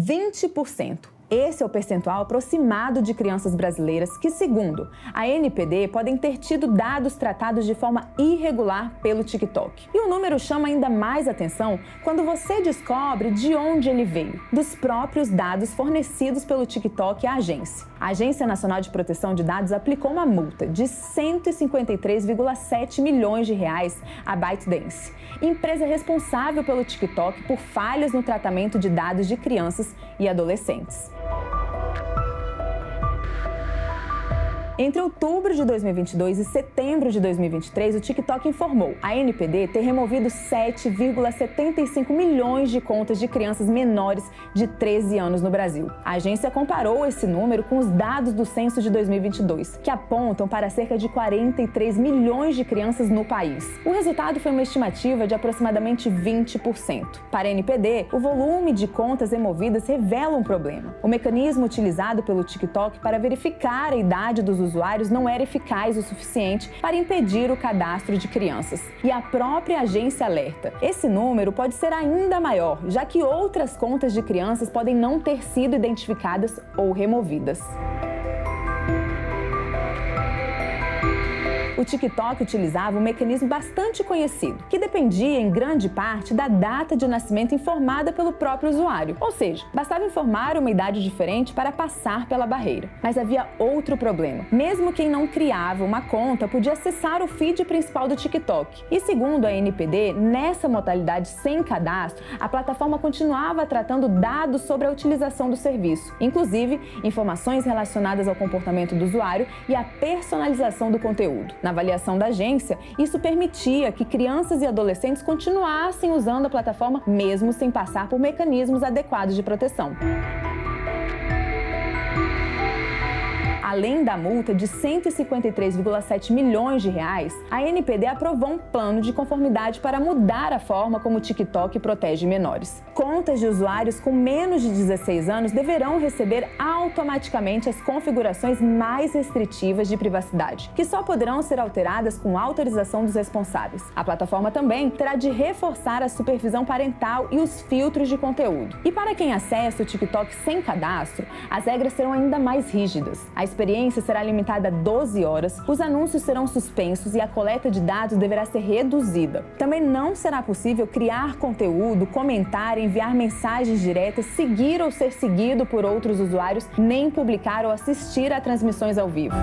20%. Esse é o percentual aproximado de crianças brasileiras que, segundo a ANPD, podem ter tido dados tratados de forma irregular pelo TikTok. E o número chama ainda mais atenção quando você descobre de onde ele veio, dos próprios dados fornecidos pelo TikTok à agência. A Agência Nacional de Proteção de Dados aplicou uma multa de 153,7 milhões de reais à ByteDance, empresa responsável pelo TikTok por falhas no tratamento de dados de crianças e adolescentes. Entre outubro de 2022 e setembro de 2023, o TikTok informou a ANPD ter removido 7,75 milhões de contas de crianças menores de 13 anos no Brasil. A agência comparou esse número com os dados do censo de 2022, que apontam para cerca de 43 milhões de crianças no país. O resultado foi uma estimativa de aproximadamente 20%. Para a ANPD, o volume de contas removidas revela um problema. O mecanismo utilizado pelo TikTok para verificar a idade dos usuários não era eficaz o suficiente para impedir o cadastro de crianças. E a própria agência alerta: esse número pode ser ainda maior, já que outras contas de crianças podem não ter sido identificadas ou removidas. O TikTok utilizava um mecanismo bastante conhecido, que dependia em grande parte da data de nascimento informada pelo próprio usuário. Ou seja, bastava informar uma idade diferente para passar pela barreira. Mas havia outro problema. Mesmo quem não criava uma conta podia acessar o feed principal do TikTok. E segundo a ANPD, nessa modalidade sem cadastro, a plataforma continuava tratando dados sobre a utilização do serviço, inclusive informações relacionadas ao comportamento do usuário e à personalização do conteúdo. Na avaliação da agência, isso permitia que crianças e adolescentes continuassem usando a plataforma mesmo sem passar por mecanismos adequados de proteção. Além da multa de 153,7 milhões de reais, a ANPD aprovou um plano de conformidade para mudar a forma como o TikTok protege menores. Contas de usuários com menos de 16 anos deverão receber automaticamente as configurações mais restritivas de privacidade, que só poderão ser alteradas com autorização dos responsáveis. A plataforma também terá de reforçar a supervisão parental e os filtros de conteúdo. E para quem acessa o TikTok sem cadastro, as regras serão ainda mais rígidas. A experiência será limitada a 12 horas, os anúncios serão suspensos e a coleta de dados deverá ser reduzida. Também não será possível criar conteúdo, comentar, enviar mensagens diretas, seguir ou ser seguido por outros usuários, nem publicar ou assistir a transmissões ao vivo.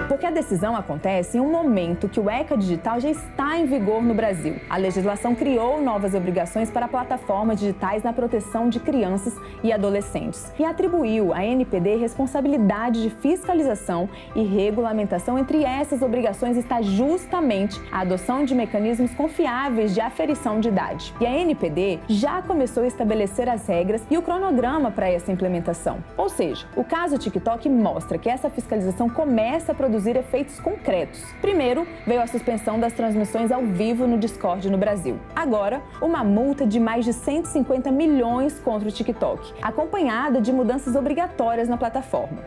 Porque a decisão acontece em um momento que o ECA Digital já está em vigor no Brasil. A legislação criou novas obrigações para plataformas digitais na proteção de crianças e adolescentes e atribuiu à ANPD responsabilidade de fiscalização e regulamentação. Entre essas obrigações está justamente a adoção de mecanismos confiáveis de aferição de idade. E a ANPD já começou a estabelecer as regras e o cronograma para essa implementação. Ou seja, o caso TikTok mostra que essa fiscalização começa a produzir efeitos concretos. Primeiro, veio a suspensão das transmissões ao vivo no Discord no Brasil. Agora, uma multa de mais de 150 milhões contra o TikTok, acompanhada de mudanças obrigatórias na plataforma.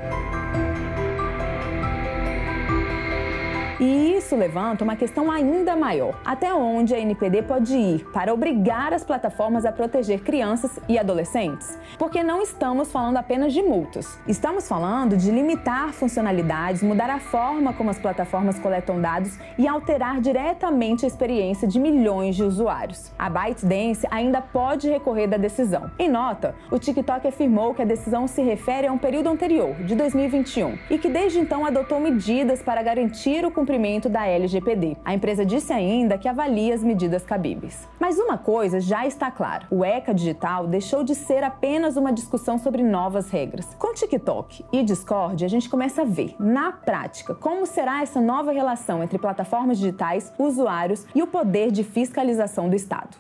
E isso levanta uma questão ainda maior. Até onde a ANPD pode ir para obrigar as plataformas a proteger crianças e adolescentes? Porque não estamos falando apenas de multas. Estamos falando de limitar funcionalidades, mudar a forma como as plataformas coletam dados e alterar diretamente a experiência de milhões de usuários. A ByteDance ainda pode recorrer da decisão. Em nota, o TikTok afirmou que a decisão se refere a um período anterior, de 2021, e que desde então adotou medidas para garantir o cumprimento da LGPD. A empresa disse ainda que avalia as medidas cabíveis. Mas uma coisa já está clara: o ECA Digital deixou de ser apenas uma discussão sobre novas regras. Com TikTok e Discord, a gente começa a ver, na prática, como será essa nova relação entre plataformas digitais, usuários e o poder de fiscalização do Estado.